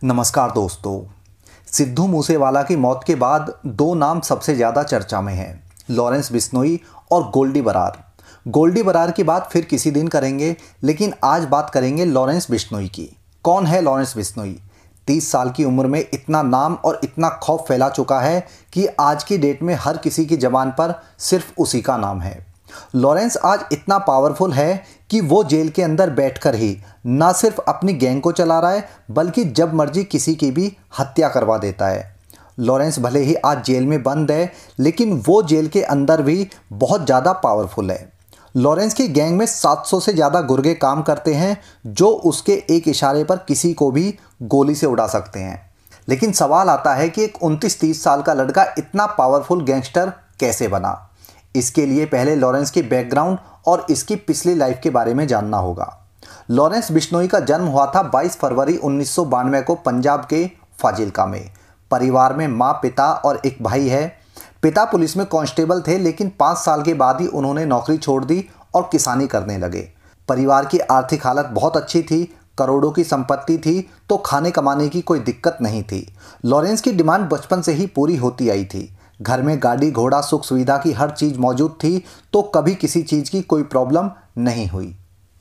नमस्कार दोस्तों। सिद्धू मूसेवाला की मौत के बाद दो नाम सबसे ज़्यादा चर्चा में हैं, लॉरेंस बिश्नोई और गोल्डी बरार। गोल्डी बरार की बात फिर किसी दिन करेंगे, लेकिन आज बात करेंगे लॉरेंस बिश्नोई की। कौन है लॉरेंस बिश्नोई? 30 साल की उम्र में इतना नाम और इतना खौफ फैला चुका है कि आज की डेट में हर किसी की ज़बान पर सिर्फ उसी का नाम है। लॉरेंस आज इतना पावरफुल है कि वो जेल के अंदर बैठकर ही ना सिर्फ अपनी गैंग को चला रहा है, बल्कि जब मर्जी किसी की भी हत्या करवा देता है। लॉरेंस भले ही आज जेल में बंद है, लेकिन वो जेल के अंदर भी बहुत ज़्यादा पावरफुल है। लॉरेंस की गैंग में 700 से ज़्यादा गुर्गे काम करते हैं, जो उसके एक इशारे पर किसी को भी गोली से उड़ा सकते हैं। लेकिन सवाल आता है कि एक 29-30 साल का लड़का इतना पावरफुल गैंगस्टर कैसे बना? इसके लिए पहले लॉरेंस की बैकग्राउंड और इसकी पिछली लाइफ के बारे में जानना होगा। लॉरेंस बिश्नोई का जन्म हुआ था 22 फरवरी 1992 को पंजाब के फाजिल्का में। परिवार में माँ, पिता और एक भाई है। पिता पुलिस में कांस्टेबल थे, लेकिन 5 साल के बाद ही उन्होंने नौकरी छोड़ दी और किसानी करने लगे। परिवार की आर्थिक हालत बहुत अच्छी थी, करोड़ों की संपत्ति थी, तो खाने कमाने की कोई दिक्कत नहीं थी। लॉरेंस की डिमांड बचपन से ही पूरी होती आई थी। घर में गाड़ी घोड़ा सुख सुविधा की हर चीज़ मौजूद थी, तो कभी किसी चीज़ की कोई प्रॉब्लम नहीं हुई।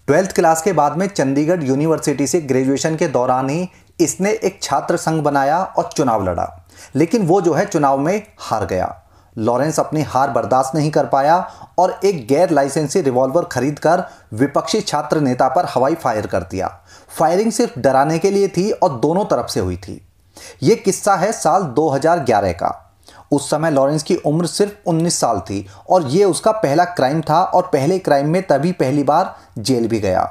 12th क्लास के बाद में चंडीगढ़ यूनिवर्सिटी से ग्रेजुएशन के दौरान ही इसने एक छात्र संघ बनाया और चुनाव लड़ा, लेकिन वो चुनाव में हार गया। लॉरेंस अपनी हार बर्दाश्त नहीं कर पाया और एक गैर लाइसेंसी रिवॉल्वर खरीदकर विपक्षी छात्र नेता पर हवाई फायर कर दिया। फायरिंग सिर्फ डराने के लिए थी और दोनों तरफ से हुई थी। ये किस्सा है साल 2011 का। उस समय लॉरेंस की उम्र सिर्फ 19 साल थी और ये उसका पहला क्राइम था, और पहले क्राइम में तभी पहली बार जेल भी गया।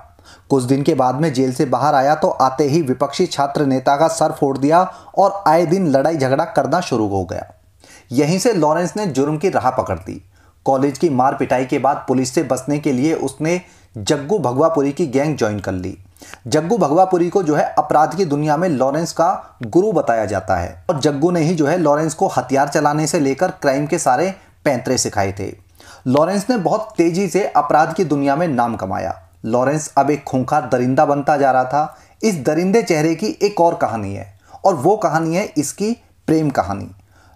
कुछ दिन के बाद में जेल से बाहर आया तो आते ही विपक्षी छात्र नेता का सर फोड़ दिया और आए दिन लड़ाई झगड़ा करना शुरू हो गया। यहीं से लॉरेंस ने जुर्म की राह पकड़ दी। कॉलेज की मार पिटाई के बाद पुलिस से बचने के लिए उसने जग्गू भगवापुरी की गैंग ज्वाइन कर ली। जग्गू भगवापुरी को अपराध की दुनिया में लॉरेंस का गुरु बताया जाता है, और जग्गू ने ही लॉरेंस को हथियार चलाने से लेकर क्राइम के सारे पैंतरे सिखाए थे। लॉरेंस ने बहुत तेजी से अपराध की दुनिया में नाम कमाया। लॉरेंस अब एक खूंखार दरिंदा बनता जा रहा था। इस दरिंदे चेहरे की एक और कहानी है, और वो कहानी है इसकी प्रेम कहानी।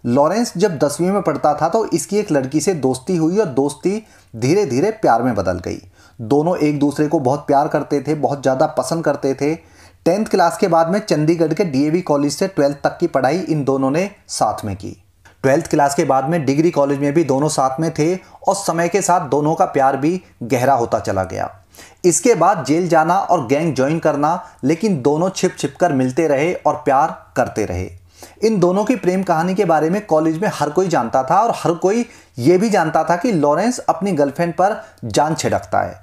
लॉरेंस जब 10वीं में पढ़ता था तो इसकी एक लड़की से दोस्ती हुई, और दोस्ती धीरे धीरे प्यार में बदल गई। दोनों एक दूसरे को बहुत प्यार करते थे, बहुत ज़्यादा पसंद करते थे। 10th क्लास के बाद में चंडीगढ़ के डीएवी कॉलेज से 12th तक की पढ़ाई इन दोनों ने साथ में की। 12th क्लास के बाद में डिग्री कॉलेज में भी दोनों साथ में थे, और समय के साथ दोनों का प्यार भी गहरा होता चला गया। इसके बाद जेल जाना और गैंग ज्वाइन करना, लेकिन दोनों छिप छिप कर मिलते रहे और प्यार करते रहे। इन दोनों की प्रेम कहानी के बारे में कॉलेज में हर कोई जानता था, और हर कोई ये भी जानता था कि लॉरेंस अपनी गर्लफ्रेंड पर जान छिड़कता है।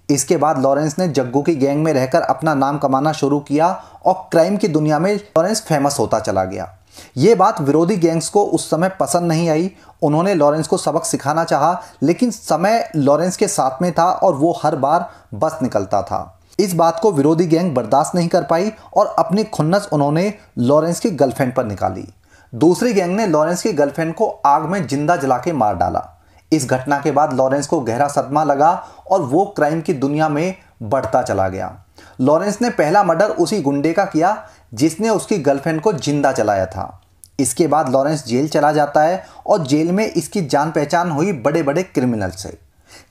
इसके बाद लॉरेंस ने जग्गू की गैंग में रहकर अपना नाम कमाना शुरू किया, और क्राइम की दुनिया में लॉरेंस फेमस होता चला गया। ये बात विरोधी गैंग्स को उस समय पसंद नहीं आई। उन्होंने लॉरेंस को सबक सिखाना चाहा, लेकिन समय लॉरेंस के साथ में था और वो हर बार बच निकलता था। इस बात को विरोधी गैंग बर्दाश्त नहीं कर पाई, और अपनी खुन्नस उन्होंने लॉरेंस की गर्लफ्रेंड पर निकाली। दूसरी गैंग ने लॉरेंस की गर्लफ्रेंड को आग में जिंदा जला के मार डाला। इस घटना के बाद लॉरेंस को गहरा सदमा लगा, और वो क्राइम की दुनिया में बढ़ता चला गया। लॉरेंस ने पहला मर्डर उसी गुंडे का किया जिसने उसकी गर्लफ्रेंड को जिंदा जलाया था। इसके बाद लॉरेंस जेल चला जाता है, और जेल में इसकी जान पहचान हुई बड़े बड़े क्रिमिनल से।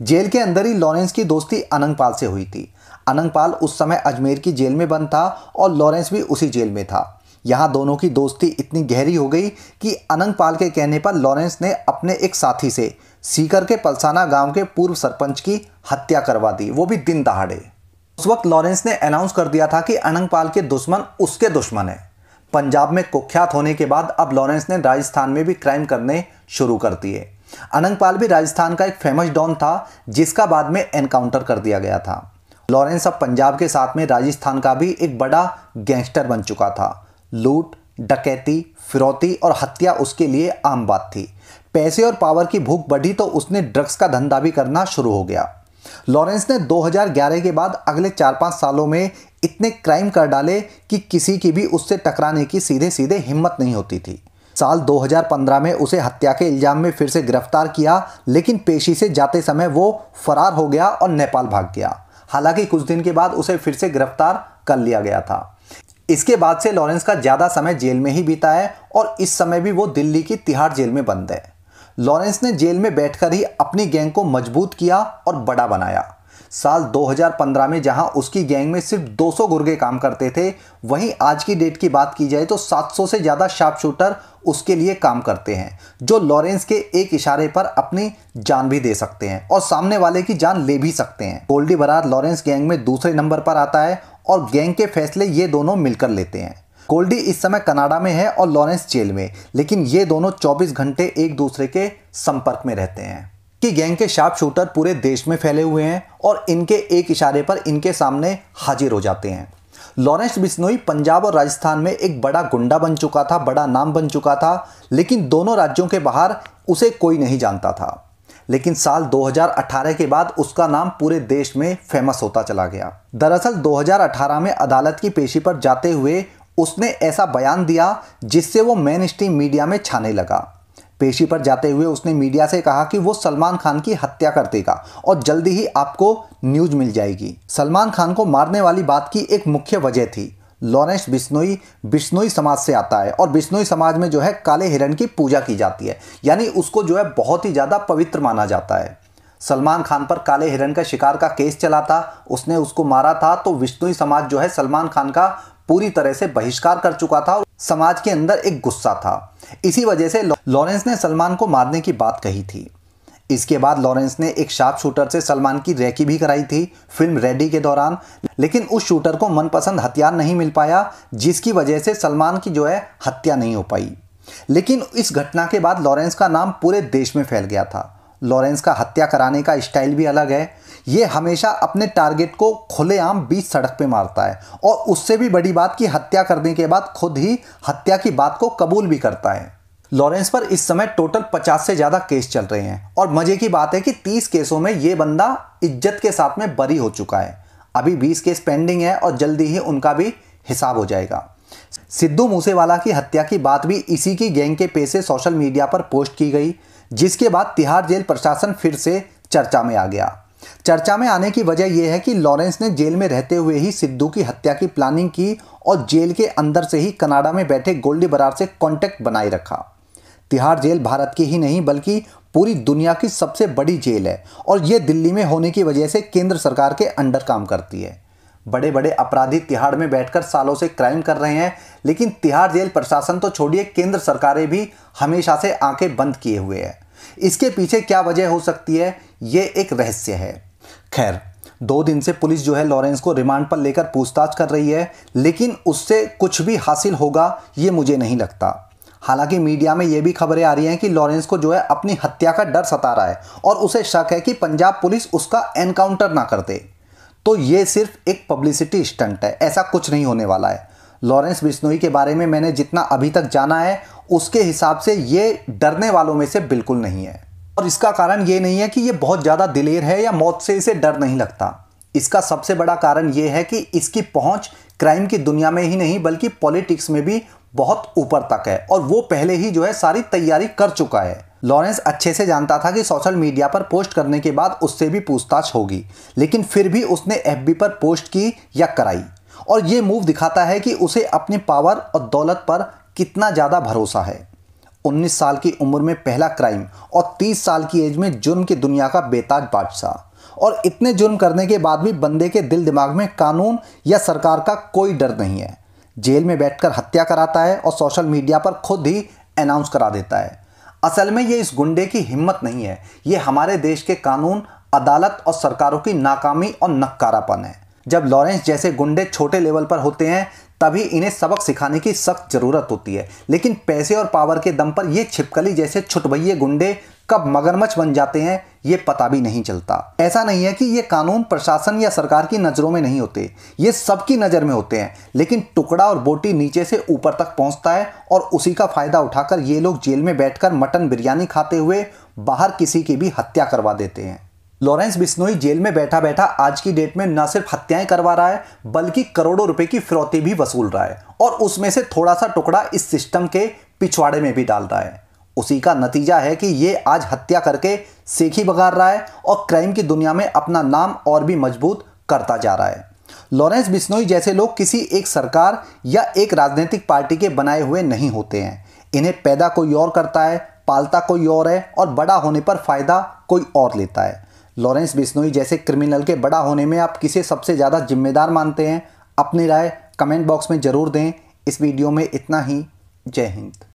जेल के अंदर ही लॉरेंस की दोस्ती अनंगपाल से हुई थी। अनंगपाल उस समय अजमेर की जेल में बंद था, और लॉरेंस भी उसी जेल में था। यहाँ दोनों की दोस्ती इतनी गहरी हो गई कि अनंगपाल के कहने पर लॉरेंस ने अपने एक साथी से सीकर के पलसाना गांव के पूर्व सरपंच की हत्या करवा दी, वो भी दिन दहाड़े। उस वक्त लॉरेंस ने अनाउंस कर दिया था कि अनंगपाल के दुश्मन उसके दुश्मन है। पंजाब में कुख्यात होने के बाद अब लॉरेंस ने राजस्थान में भी क्राइम करने शुरू कर दिए। अनंगपाल भी राजस्थान का एक फेमस डॉन था, जिसका बाद में एनकाउंटर कर दिया गया था। लॉरेंस अब पंजाब के साथ में राजस्थान का भी एक बड़ा गैंगस्टर बन चुका था। लूट, डकैती, फिरौती और हत्या उसके लिए आम बात थी। पैसे और पावर की भूख बढ़ी तो उसने ड्रग्स का धंधा भी करना शुरू हो गया। लॉरेंस ने 2011 के बाद अगले 4-5 सालों में इतने क्राइम कर डाले कि किसी की भी उससे टकराने की सीधे सीधे हिम्मत नहीं होती थी। साल 2015 में उसे हत्या के इल्जाम में फिर से गिरफ्तार किया, लेकिन पेशी से जाते समय वो फरार हो गया और नेपाल भाग गया। हालांकि कुछ दिन के बाद उसे फिर से गिरफ्तार कर लिया गया था। इसके बाद से लॉरेंस का ज़्यादा समय जेल में ही बीता है और इस समय भी वो दिल्ली की तिहाड़ जेल में बंद है। लॉरेंस ने जेल में बैठकर ही अपनी गैंग को मजबूत किया और बड़ा बनाया। साल 2015 में जहां उसकी गैंग में सिर्फ 200 गुर्गे काम करते थे, वहीं आज की डेट की बात की जाए तो 700 से ज़्यादा शार्प शूटर उसके लिए काम करते हैं, जो लॉरेंस के एक इशारे पर अपनी जान भी दे सकते हैं और सामने वाले की जान ले भी सकते हैं। गोल्डी बरार लॉरेंस गैंग में दूसरे नंबर पर आता है और गैंग के फैसले ये दोनों मिलकर लेते हैं। गोल्डी इस समय कनाडा में है और लॉरेंस जेल में, लेकिन ये दोनों 24 घंटे एक दूसरे के संपर्क में रहते हैं कि गैंग के शार्प शूटर पूरे देश में फैले हुए हैं और इनके एक इशारे पर इनके सामने हाजिर हो जाते हैं। लॉरेंस बिश्नोई पंजाब और राजस्थान में एक बड़ा गुंडा बन चुका था, बड़ा नाम बन चुका था, लेकिन दोनों राज्यों के बाहर उसे कोई नहीं जानता था। लेकिन साल 2018 के बाद उसका नाम पूरे देश में फेमस होता चला गया। दरअसल 2018 में अदालत की पेशी पर जाते हुए उसने ऐसा बयान दिया जिससे वो मेन स्ट्रीम मीडिया में छाने लगा। पेशी पर जाते हुए उसने मीडिया से कहा कि वो सलमान खान की हत्या कर देगा और जल्दी ही आपको न्यूज मिल जाएगी। सलमान खान को मारने वाली बात की एक मुख्य वजह थी, लॉरेंस बिश्नोई बिश्नोई समाज से आता है और बिश्नोई समाज में जो है काले हिरण की पूजा की जाती है, यानी उसको जो है बहुत ही ज़्यादा पवित्र माना जाता है। सलमान खान पर काले हिरण का शिकार का केस चला था, उसने उसको मारा था, तो बिश्नोई समाज जो है सलमान खान का पूरी तरह से बहिष्कार कर चुका था और समाज के अंदर एक गुस्सा था। इसी वजह से लॉरेंस ने सलमान को मारने की बात कही थी। इसके बाद लॉरेंस ने एक शार्प शूटर से सलमान की रेकी भी कराई थी फिल्म रेडी के दौरान, लेकिन उस शूटर को मनपसंद हथियार नहीं मिल पाया, जिसकी वजह से सलमान की जो है हत्या नहीं हो पाई। लेकिन इस घटना के बाद लॉरेंस का नाम पूरे देश में फैल गया था। लॉरेंस का हत्या कराने का स्टाइल भी अलग है। ये हमेशा अपने टारगेट को खुलेआम बीच सड़क पे मारता है और उससे भी बड़ी बात कि हत्या करने के बाद खुद ही हत्या की बात को कबूल भी करता है। लॉरेंस पर इस समय टोटल 50 से ज़्यादा केस चल रहे हैं और मजे की बात है कि 30 केसों में ये बंदा इज्जत के साथ में बरी हो चुका है। अभी 20 केस पेंडिंग है और जल्दी ही उनका भी हिसाब हो जाएगा। सिद्धू मूसेवाला की हत्या की बात भी इसी की गैंग के पेज से सोशल मीडिया पर पोस्ट की गई, जिसके बाद तिहाड़ जेल प्रशासन फिर से चर्चा में आ गया। चर्चा में आने की वजह यह है कि लॉरेंस ने जेल में रहते हुए ही सिद्धू की हत्या की प्लानिंग की और जेल के अंदर से ही कनाडा में बैठे गोल्डी बरार से कांटेक्ट बनाए रखा। तिहाड़ जेल भारत की ही नहीं बल्कि पूरी दुनिया की सबसे बड़ी जेल है और ये दिल्ली में होने की वजह से केंद्र सरकार के अंडर काम करती है। बड़े बड़े अपराधी तिहाड़ में बैठकर सालों से क्राइम कर रहे हैं, लेकिन तिहाड़ जेल प्रशासन तो छोड़िए, केंद्र सरकारें भी हमेशा से आंखें बंद किए हुए हैं। इसके पीछे क्या वजह हो सकती है, ये एक रहस्य है। खैर, 2 दिन से पुलिस जो है लॉरेंस को रिमांड पर लेकर पूछताछ कर रही है, लेकिन उससे कुछ भी हासिल होगा ये मुझे नहीं लगता। हालांकि मीडिया में ये भी खबरें आ रही हैं कि लॉरेंस को जो है अपनी हत्या का डर सता रहा है और उसे शक है कि पंजाब पुलिस उसका एनकाउंटर ना कर दे। तो ये सिर्फ एक पब्लिसिटी स्टंट है, ऐसा कुछ नहीं होने वाला है। लॉरेंस बिश्नोई के बारे में मैंने जितना अभी तक जाना है उसके हिसाब से ये डरने वालों में से बिल्कुल नहीं है। और इसका कारण ये नहीं है कि ये बहुत ज़्यादा दिलेर है या मौत से इसे डर नहीं लगता। इसका सबसे बड़ा कारण ये है कि इसकी पहुंच क्राइम की दुनिया में ही नहीं बल्कि पॉलिटिक्स में भी बहुत ऊपर तक है और वो पहले ही जो है सारी तैयारी कर चुका है। लॉरेंस अच्छे से जानता था कि सोशल मीडिया पर पोस्ट करने के बाद उससे भी पूछताछ होगी, लेकिन फिर भी उसने एफबी पर पोस्ट की या कराई और ये मूव दिखाता है कि उसे अपनी पावर और दौलत पर कितना ज़्यादा भरोसा है। 19 साल की उम्र में पहला क्राइम और 30 साल की एज में जुर्म की दुनिया का बेताज बादशाह, और इतने जुर्म करने के बाद भी बंदे के दिल दिमाग में कानून या सरकार का कोई डर नहीं है। जेल में बैठकर हत्या कराता है और सोशल मीडिया पर खुद ही अनाउंस करा देता है। असल में ये इस गुंडे की हिम्मत नहीं है, ये हमारे देश के कानून, अदालत और सरकारों की नाकामी और नक्कारापन है। जब लॉरेंस जैसे गुंडे छोटे लेवल पर होते हैं तभी इन्हें सबक सिखाने की सख्त ज़रूरत होती है, लेकिन पैसे और पावर के दम पर ये छिपकली जैसे छुटभइये गुंडे कब मगरमच्छ बन जाते हैं ये पता भी नहीं चलता। ऐसा नहीं है कि ये कानून प्रशासन या सरकार की नज़रों में नहीं होते, ये सबकी नज़र में होते हैं, लेकिन टुकड़ा और बोटी नीचे से ऊपर तक पहुंचता है और उसी का फ़ायदा उठाकर ये लोग जेल में बैठकर मटन बिरयानी खाते हुए बाहर किसी की भी हत्या करवा देते हैं। लॉरेंस बिश्नोई जेल में बैठा बैठा आज की डेट में न सिर्फ हत्याएं करवा रहा है बल्कि करोड़ों रुपए की फिरौती भी वसूल रहा है और उसमें से थोड़ा सा टुकड़ा इस सिस्टम के पिछवाड़े में भी डाल रहा है। उसी का नतीजा है कि ये आज हत्या करके सेखी बगार रहा है और क्राइम की दुनिया में अपना नाम और भी मजबूत करता जा रहा है। लॉरेंस बिश्नोई जैसे लोग किसी एक सरकार या एक राजनीतिक पार्टी के बनाए हुए नहीं होते हैं। इन्हें पैदा कोई और करता है, पालता कोई और है और बड़ा होने पर फायदा कोई और लेता है। लॉरेंस बिश्नोई जैसे क्रिमिनल के बड़ा होने में आप किसे सबसे ज़्यादा जिम्मेदार मानते हैं? अपनी राय कमेंट बॉक्स में ज़रूर दें। इस वीडियो में इतना ही। जय हिंद।